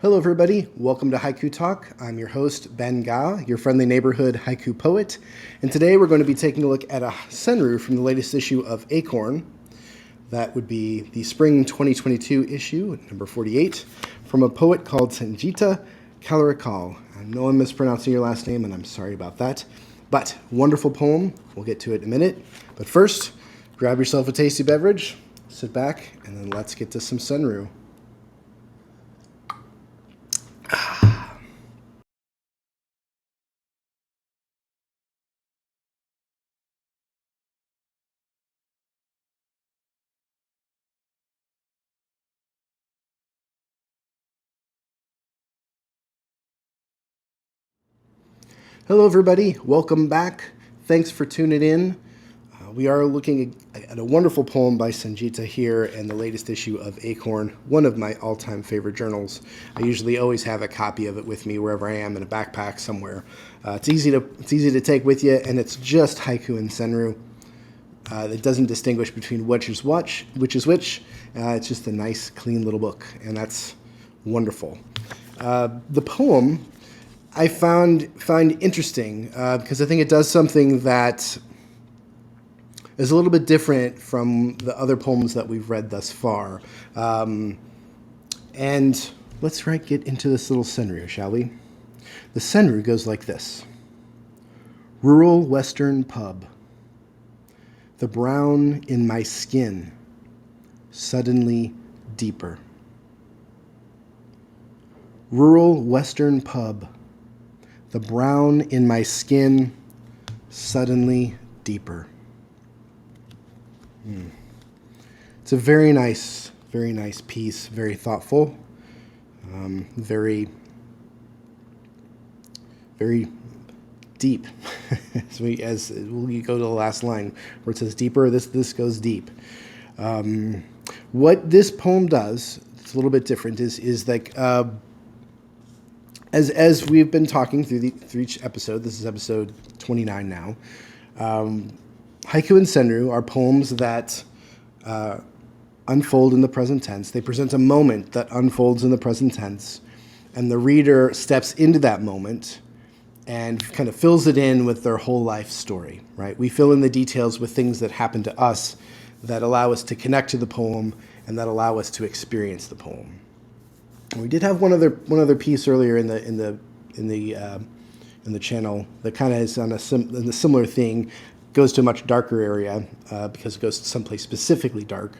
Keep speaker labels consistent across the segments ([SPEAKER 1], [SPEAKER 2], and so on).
[SPEAKER 1] Hello everybody, welcome to Haiku Talk. I'm your host, Ben Ga, your friendly neighborhood haiku poet. And today we're going to be taking a look at a senryu from the latest issue of Acorn. That would be the spring 2022 issue, number 48, from a poet called Sangita Kalarickal. I know I'm mispronouncing your last name and I'm sorry about that. But wonderful poem, we'll get to it in a minute. But first, grab yourself a tasty beverage, sit back, and then let's get to some senryu. Hello everybody, welcome back. Thanks for tuning in. We are looking at a wonderful poem by Sangita here in the latest issue of Acorn, one of my all-time favorite journals. I usually always have a copy of it with me wherever I am in a backpack somewhere. It's easy to take with you, and it's just haiku and senryu. It doesn't distinguish between which is which. It's just a nice, clean little book, and that's wonderful. The poem I find interesting because I think it does something that is a little bit different from the other poems that we've read thus far. And let's get into this little senryu, shall we? The senryu goes like this. Rural Western pub. The brown in my skin, suddenly deeper. Rural Western pub. The brown in my skin, suddenly deeper. It's a very nice piece, very thoughtful, very deep. As we go to the last line where it says deeper, this goes deep. What this poem does, it's a little bit different, is like as we've been talking through each episode. This is episode 29 now. Haiku and senryu are poems that unfold in the present tense. They present a moment that unfolds in the present tense, and the reader steps into that moment and kind of fills it in with their whole life story, right? We fill in the details with things that happen to us that allow us to connect to the poem and that allow us to experience the poem. And we did have one other piece earlier in the channel that kind of is on a similar thing. Goes to a much darker area because it goes to someplace specifically dark.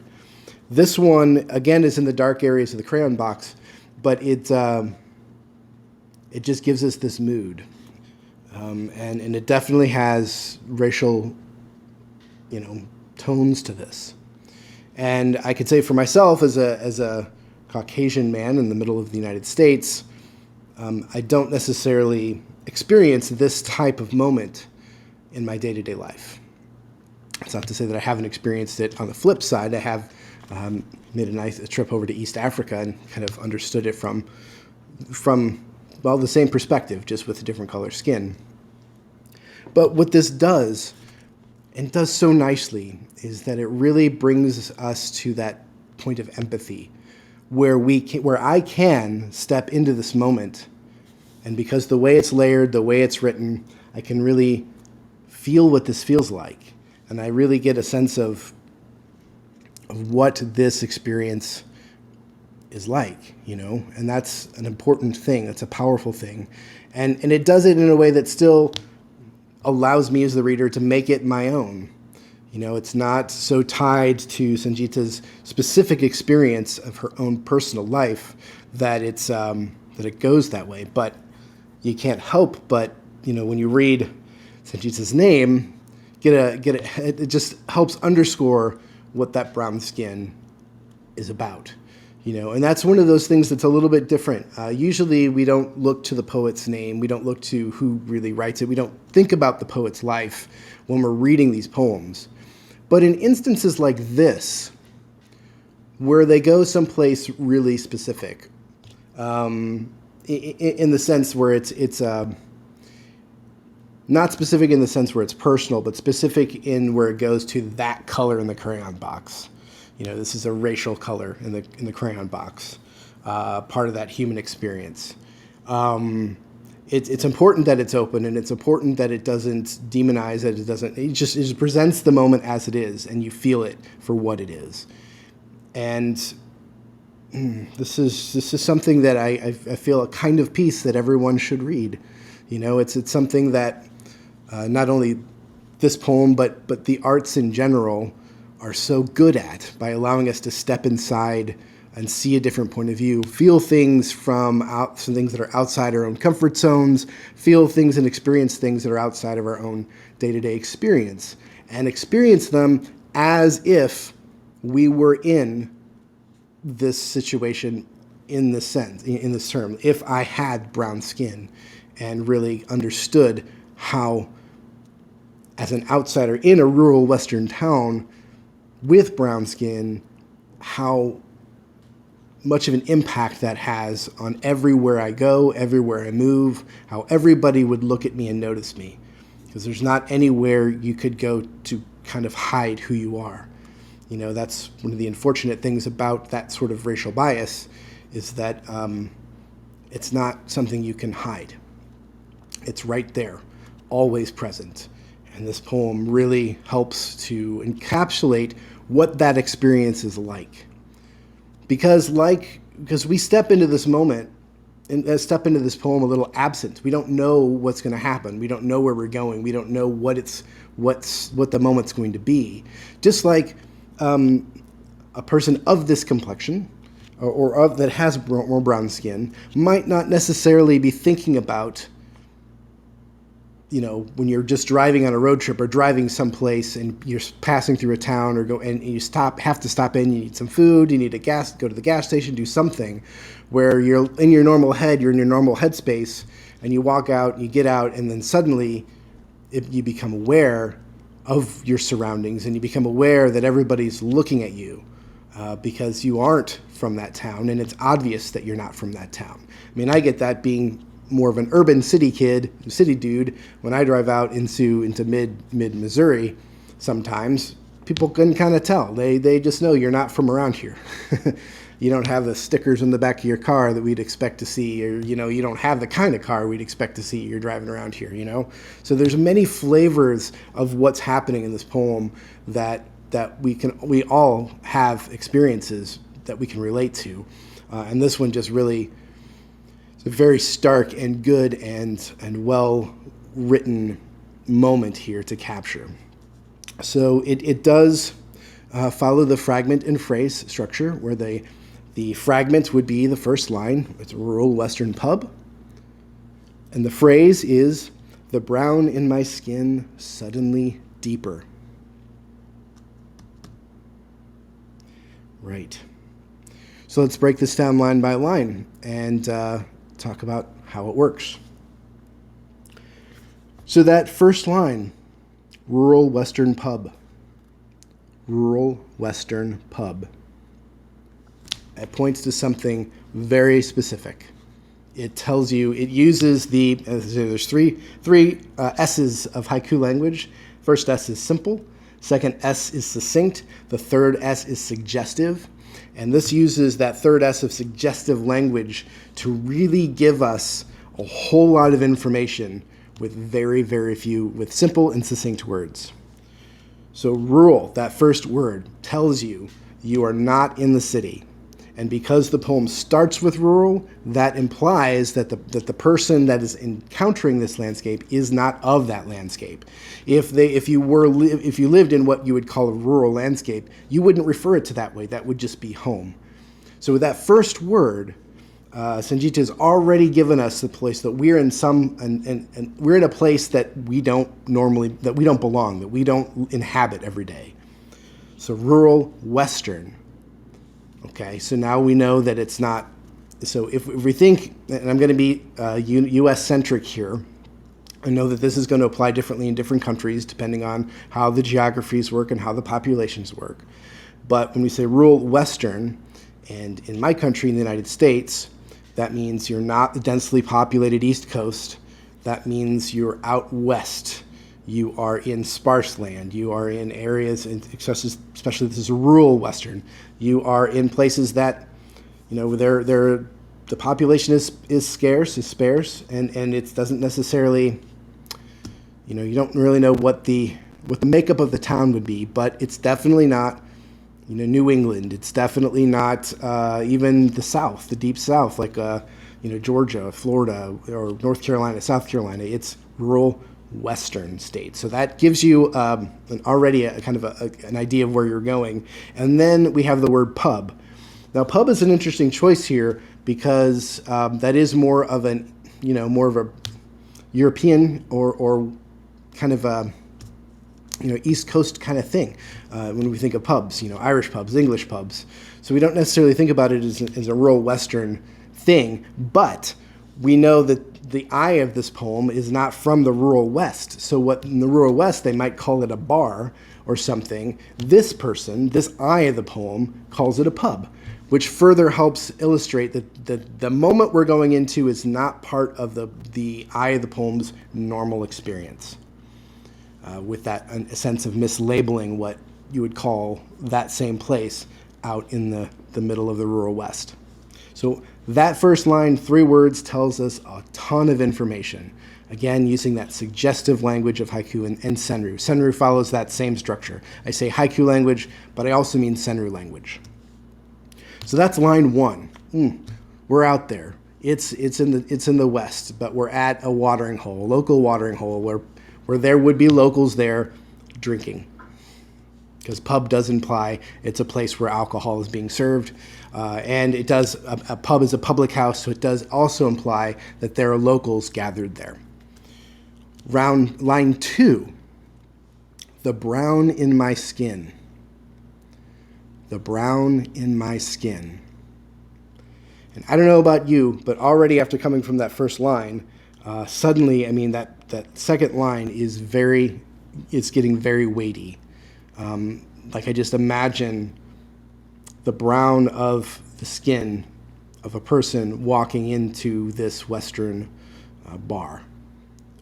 [SPEAKER 1] This one again is in the dark areas of the crayon box, but it just gives us this mood, and it definitely has racial, tones to this. And I could say for myself as a Caucasian man in the middle of the United States, I don't necessarily experience this type of moment in my day-to-day life. It's not to say that I haven't experienced it on the flip side. I have made a trip over to East Africa and kind of understood it from the same perspective, just with a different color skin. But what this does, and does so nicely, is that it really brings us to that point of empathy where I can step into this moment, and because the way it's layered, the way it's written, I can really feel what this feels like, and I really get a sense of what this experience is like, and that's an important thing. That's a powerful thing, and it does it in a way that still allows me as the reader to make it my own. It's not so tied to Sangita's specific experience of her own personal life that it goes that way. But you can't help but, when you read Sangita's name, it just helps underscore what that brown skin is about. And that's one of those things that's a little bit different. Usually we don't look to the poet's name. We don't look to who really writes it. We don't think about the poet's life when we're reading these poems. But in instances like this, where they go someplace really specific, in the sense where it's not specific in the sense where it's personal, but specific in where it goes to that color in the crayon box. This is a racial color in the crayon box. part of that human experience. It's important that it's open, and it's important that it doesn't demonize, that it just presents the moment as it is, and you feel it for what it is. And this is something that I feel a kind of piece that everyone should read. It's something that not only this poem, but the arts in general are so good at, by allowing us to step inside and see a different point of view, feel things some things that are outside our own comfort zones, feel things and experience things that are outside of our own day-to-day experience, and experience them as if we were in this situation in this sense, in this term. If I had brown skin and really understood how, as an outsider in a rural Western town with brown skin, how much of an impact that has on everywhere I go, everywhere I move, how everybody would look at me and notice me. Because there's not anywhere you could go to kind of hide who you are. That's one of the unfortunate things about that sort of racial bias, is that it's not something you can hide. It's right there, always present. And this poem really helps to encapsulate what that experience is like. Because we step into this moment and step into this poem a little absent. We don't know what's going to happen. We don't know where we're going. We don't know what the moment's going to be. Just like a person of this complexion or that has more brown skin might not necessarily be thinking about, when you're just driving on a road trip or driving someplace and you're passing through a town and you have to stop in, you need some food, you need go to the gas station, do something, where you're in your normal headspace, and you walk out and you get out, and then suddenly you become aware of your surroundings, and you become aware that everybody's looking at you because you aren't from that town, and it's obvious that you're not from that town. I mean, I get that being more of an urban city dude. When I drive out into mid Missouri, sometimes people can kind of tell. They just know you're not from around here. You don't have the stickers on the back of your car that we'd expect to see, or you don't have the kind of car we'd expect to see you're driving around here. So there's many flavors of what's happening in this poem that we all have experiences that we can relate to, and this one just really. It's a very stark and good and well written moment here to capture. So it does follow the fragment and phrase structure, where the fragment would be the first line. It's a rural Western pub. And the phrase is, "The brown in my skin suddenly deeper." Right. So let's break this down line by line and talk about how it works. So that first line, rural Western pub. Rural Western pub. It points to something very specific. It tells you, it uses there's three S's of haiku language. First S is simple. Second S is succinct. The third S is suggestive. And this uses that third S of suggestive language to really give us a whole lot of information with very, very few, with simple and succinct words. So rural, that first word, tells you you are not in the city. And because the poem starts with rural, that implies that the person that is encountering this landscape is not of that landscape. If you lived in what you would call a rural landscape, you wouldn't refer it to that way. That would just be home. So with that first word, Sangita has already given us the place that we're in and we're in a place that we don't belong, that we don't inhabit every day. So rural Western. Okay, so now we know that it's not. So if we think, and I'm going to be U.S.-centric here, I know that this is going to apply differently in different countries depending on how the geographies work and how the populations work. But when we say rural Western, and in my country, in the United States, that means you're not the densely populated East Coast. That means you're out west. You are in sparse land. You are in areas, especially this is a rural Western. You are in places that The population is sparse, and it doesn't necessarily, you don't really know what the makeup of the town would be, but it's definitely not, New England. It's definitely not even the South, the deep South, like Georgia, Florida, or North Carolina, South Carolina. It's rural Western states. So that gives you already a kind of an idea of where you're going. And then we have the word pub. Now, pub is an interesting choice here because that is more of a European or kind of a East Coast kind of thing when we think of pubs. Irish pubs, English pubs. So we don't necessarily think about it as a rural Western thing, but we know that the I of this poem is not from the rural West. So what in the rural West they might call it a bar or something, this person, this I of the poem, calls it a pub, which further helps illustrate that the moment we're going into is not part of the I of the poem's normal experience. With that a sense of mislabeling what you would call that same place out in the middle of the rural West. So that first line, 3 words, tells us a ton of information. Again, using that suggestive language of haiku and senryu. Senryu follows that same structure. I say haiku language, but I also mean senryu language. So that's line 1. We're out there. It's in the West, but we're at a watering hole, a local watering hole where there would be locals there drinking. Because pub does imply it's a place where alcohol is being served. And it does, a pub is a public house, so it does also imply that there are locals gathered there. Line 2, the brown in my skin. The brown in my skin. And I don't know about you, but already after coming from that first line, suddenly, that second line is it's getting very weighty. Like I just imagine the brown of the skin of a person walking into this Western bar,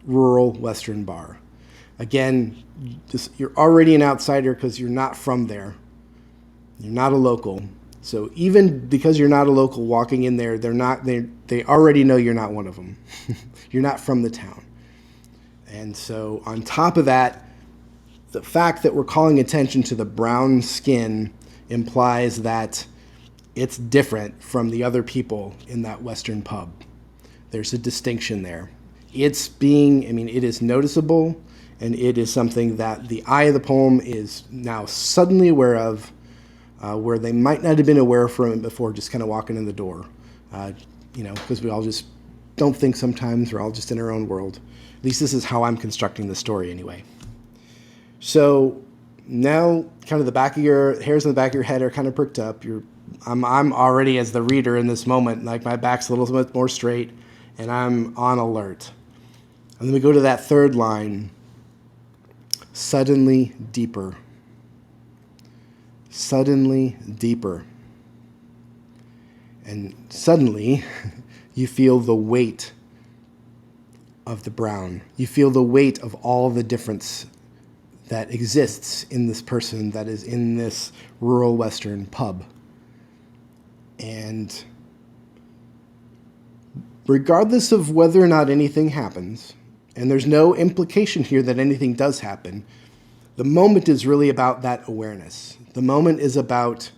[SPEAKER 1] rural Western bar. Again, you're already an outsider because you're not from there. You're not a local. So even because you're not a local walking in there, they already know you're not one of them. You're not from the town. And so on top of that, the fact that we're calling attention to the brown skin implies that it's different from the other people in that Western pub. There's a distinction there. It is noticeable, and it is something that the I of the poem is now suddenly aware of, where they might not have been aware from it before, just kind of walking in the door. Because we all just don't think sometimes, we're all just in our own world. At least this is how I'm constructing the story anyway. So now kind of the back of your hairs on the back of your head are kind of pricked up. I'm already, as the reader in this moment, like my back's a little bit more straight and I'm on alert. And then we go to that third line, suddenly deeper. Suddenly deeper. And suddenly you feel the weight of the brown. You feel the weight of all the difference that exists in this person that is in this rural Western pub. And regardless of whether or not anything happens, and there's no implication here that anything does happen, the moment is really about that awareness. The moment is about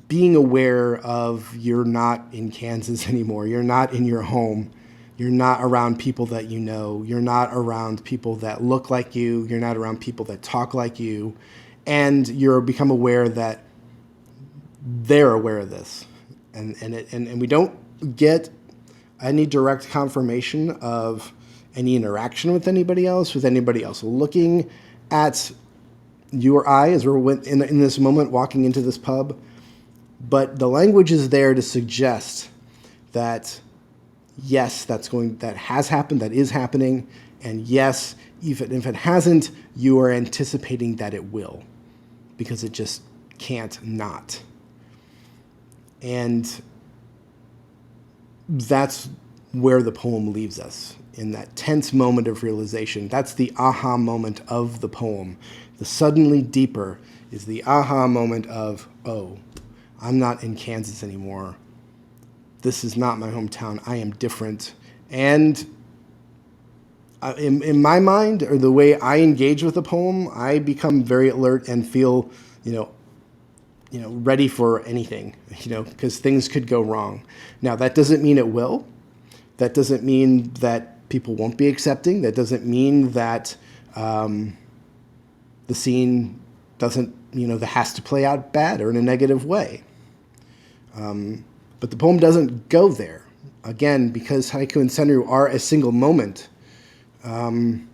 [SPEAKER 1] being aware of you're not in Kansas anymore. You're not in your home. You're not around people that you know. You're not around people that look like you. You're not around people that talk like you. And you're become aware that they're aware of this. And we don't get any direct confirmation of any interaction with anybody else. Looking at you or I as we're in this moment walking into this pub. But the language is there to suggest that yes, that has happened, that is happening, and yes, if it hasn't, you are anticipating that it will, because it just can't not. And that's where the poem leaves us, in that tense moment of realization. That's the aha moment of the poem. The suddenly deeper is the aha moment of, oh, I'm not in Kansas anymore. This is not my hometown. I am different. And in my mind, or the way I engage with a poem, I become very alert and feel, ready for anything, because things could go wrong. Now, that doesn't mean it will. That doesn't mean that people won't be accepting. That doesn't mean that the scene doesn't, that has to play out bad or in a negative way. But the poem doesn't go there. Again, because haiku and senryu are a single moment. In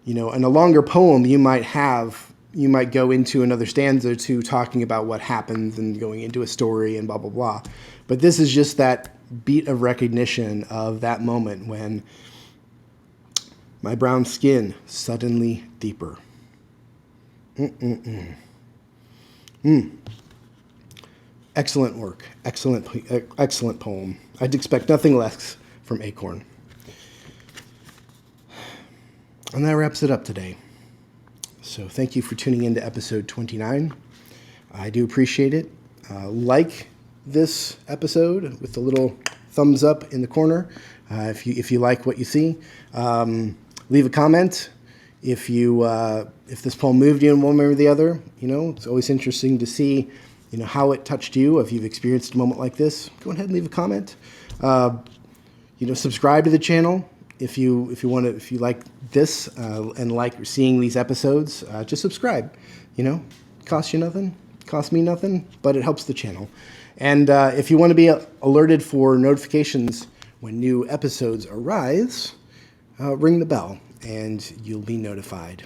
[SPEAKER 1] a longer poem, you might go into another stanza or two talking about what happens and going into a story and blah, blah, blah. But this is just that beat of recognition of that moment when my brown skin suddenly deeper. Excellent work. Excellent poem. I'd expect nothing less from Acorn. And that wraps it up today. So thank you for tuning in to episode 29. I do appreciate it. Like this episode with the little thumbs up in the corner if you like what you see. Leave a comment if this poem moved you in one way or the other. It's always interesting to see how it touched you. If you've experienced a moment like this, go ahead and leave a comment. Subscribe to the channel if you like this and like seeing these episodes. Just subscribe. Costs you nothing, costs me nothing, but it helps the channel. And if you want to be alerted for notifications when new episodes arise, ring the bell and you'll be notified.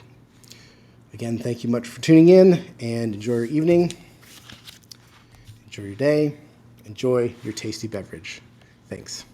[SPEAKER 1] Again, thank you much for tuning in, and enjoy your evening. Enjoy your day. Enjoy your tasty beverage. Thanks.